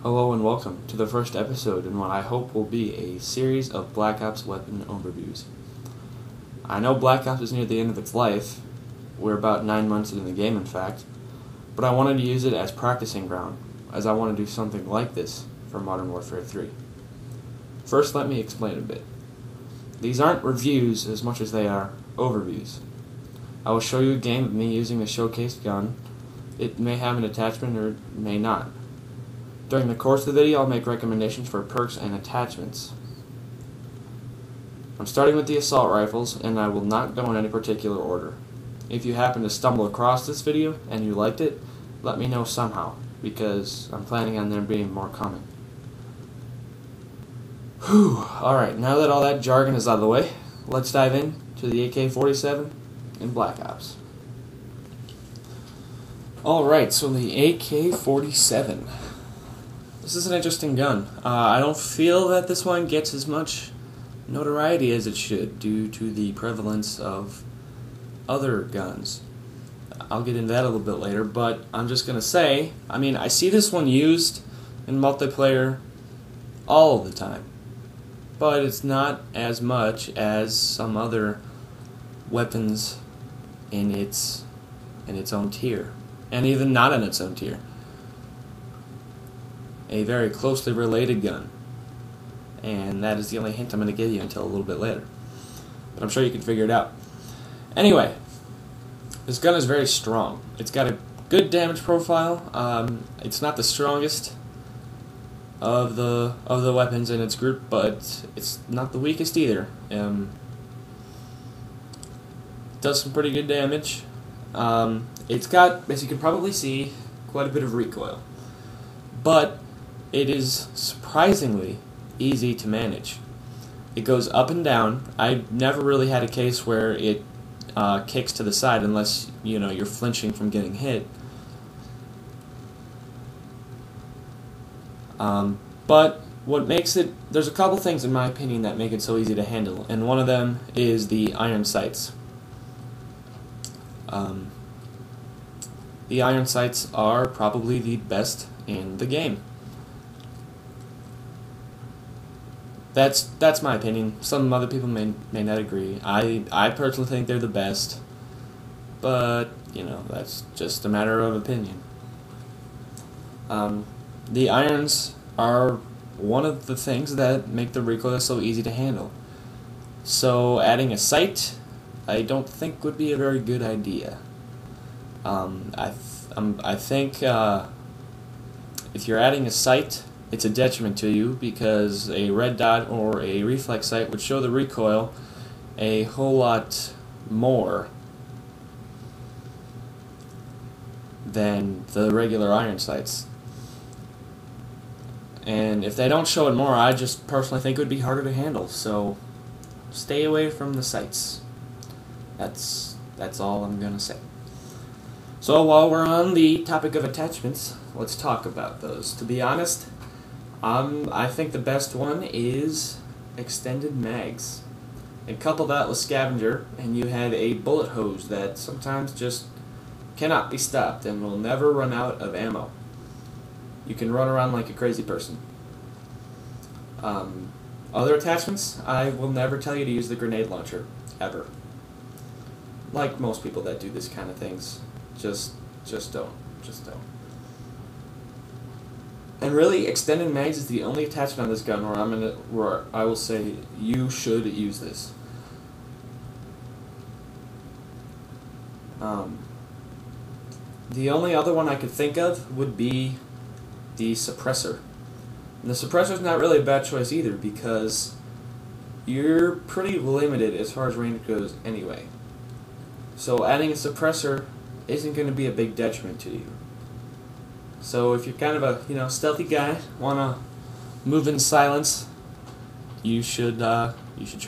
Hello and welcome to the first episode in what I hope will be a series of Black Ops weapon overviews. I know Black Ops is near the end of its life. We're about 9 months into the game, in fact, but I wanted to use it as practicing ground, as I want to do something like this for Modern Warfare 3. First, let me explain a bit. These aren't reviews as much as they are overviews. I will show you a game of me using the showcased gun. It may have an attachment or it may not. During the course of the video, I'll make recommendations for perks and attachments. I'm starting with the assault rifles, and I will not go in any particular order. If you happen to stumble across this video and you liked it, let me know somehow, because I'm planning on there being more coming. Whew, alright, now that all that jargon is out of the way, let's dive in to the AK47 in Black Ops. Alright, so the AK47. This is an interesting gun. I don't feel that this one gets as much notoriety as it should due to the prevalence of other guns. I'll get into that a little bit later, but I'm just going to say, I see this one used in multiplayer all the time, but it's not as much as some other weapons in its own tier, and even not in its own tier. A very closely related gun, and that is the only hint I'm going to give you until a little bit later, but I'm sure you can figure it out. Anyway, this gun is very strong. It's got a good damage profile. It's not the strongest of the weapons in its group, but it's not the weakest either. It does some pretty good damage. It's got, as you can probably see, quite a bit of recoil, but it is surprisingly easy to manage. It goes up and down. I've never really had a case where it kicks to the side unless you're flinching from getting hit. But what makes it, there's a couple things in my opinion that make it so easy to handle, and one of them is the iron sights. The iron sights are probably the best in the game. That's my opinion. Some other people may not agree. I personally think they're the best, but that's just a matter of opinion. The irons are one of the things that make the recoil so easy to handle. So adding a sight, I don't think would be a very good idea. I think if you're adding a sight, it's a detriment to you, because a red dot or a reflex sight would show the recoil a whole lot more than the regular iron sights. And if they don't show it more, I just personally think it would be harder to handle, so stay away from the sights. That's all I'm gonna say. So while we're on the topic of attachments, let's talk about those. To be honest, I think the best one is extended mags. And couple that with scavenger, and you have a bullet hose that sometimes just cannot be stopped and will never run out of ammo. You can run around like a crazy person. Other attachments, I will never tell you to use the grenade launcher, ever. Like most people that do this kind of things, just don't. And really, extended mags is the only attachment on this gun where I will say you should use this. The only other one I could think of would be the suppressor. And the suppressor is not really a bad choice either, because you're pretty limited as far as range goes anyway. So adding a suppressor isn't going to be a big detriment to you. So if you're kind of a stealthy guy, want to move in silence, you should try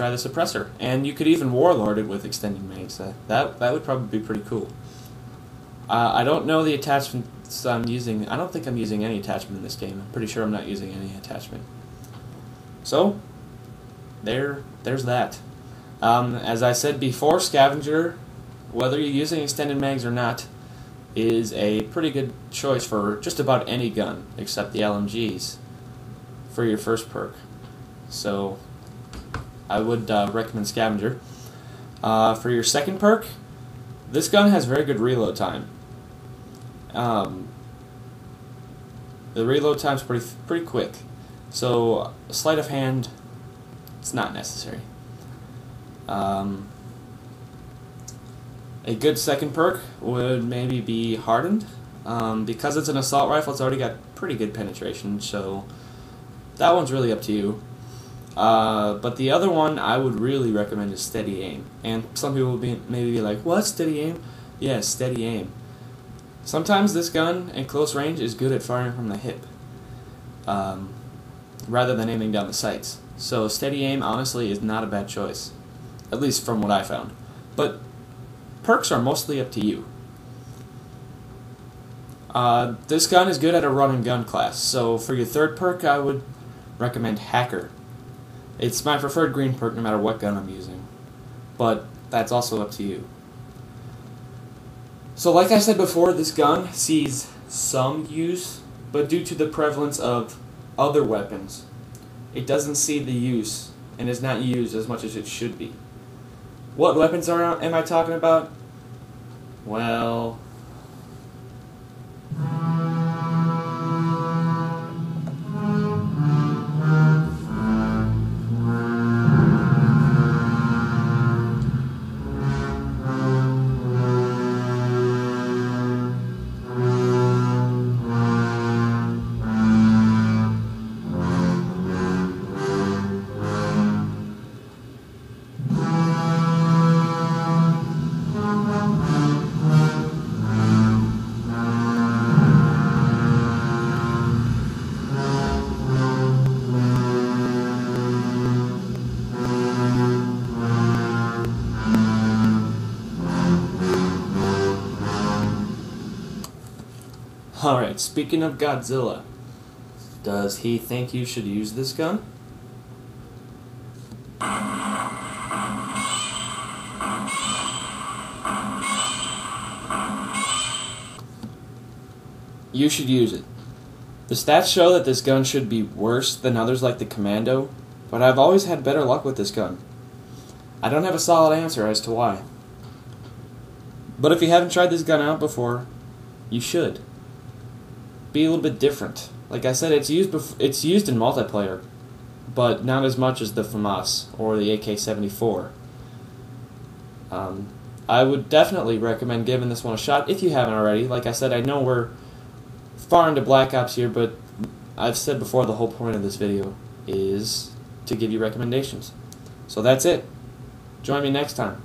the suppressor. And you could even warlord it with extended mags. That would probably be pretty cool. I don't know the attachments I'm using. I don't think I'm using any attachment in this game. I'm pretty sure I'm not using any attachment. So there's that. As I said before, scavenger, whether you're using extended mags or not, is a pretty good choice for just about any gun except the LMGs for your first perk. So I would recommend Scavenger. For your second perk, this gun has very good reload time. The reload time's pretty quick, so sleight of hand, it's not necessary. A good second perk would maybe be Hardened. Because it's an assault rifle, it's already got pretty good penetration, so that one's really up to you. But the other one I would really recommend is Steady Aim. And some people will maybe be like, what, Steady Aim? Yeah, Steady Aim. Sometimes this gun in close range is good at firing from the hip, rather than aiming down the sights. So Steady Aim honestly is not a bad choice, at least from what I found. But perks are mostly up to you. This gun is good at a run and gun class, so for your third perk I would recommend Hacker. It's my preferred green perk no matter what gun I'm using, but that's also up to you. So like I said before, this gun sees some use, but due to the prevalence of other weapons, it doesn't see the use and is not used as much as it should be. What weapons am I talking about? Well, alright, speaking of Godzilla, does he think you should use this gun? You should use it. The stats show that this gun should be worse than others like the Commando, but I've always had better luck with this gun. I don't have a solid answer as to why. But if you haven't tried this gun out before, you should. Be a little bit different. Like I said, it's used in multiplayer, but not as much as the FAMAS or the AK47. I would definitely recommend giving this one a shot if you haven't already. Like I said, I know we're far into Black Ops here, but I've said before the whole point of this video is to give you recommendations. So that's it. Join me next time.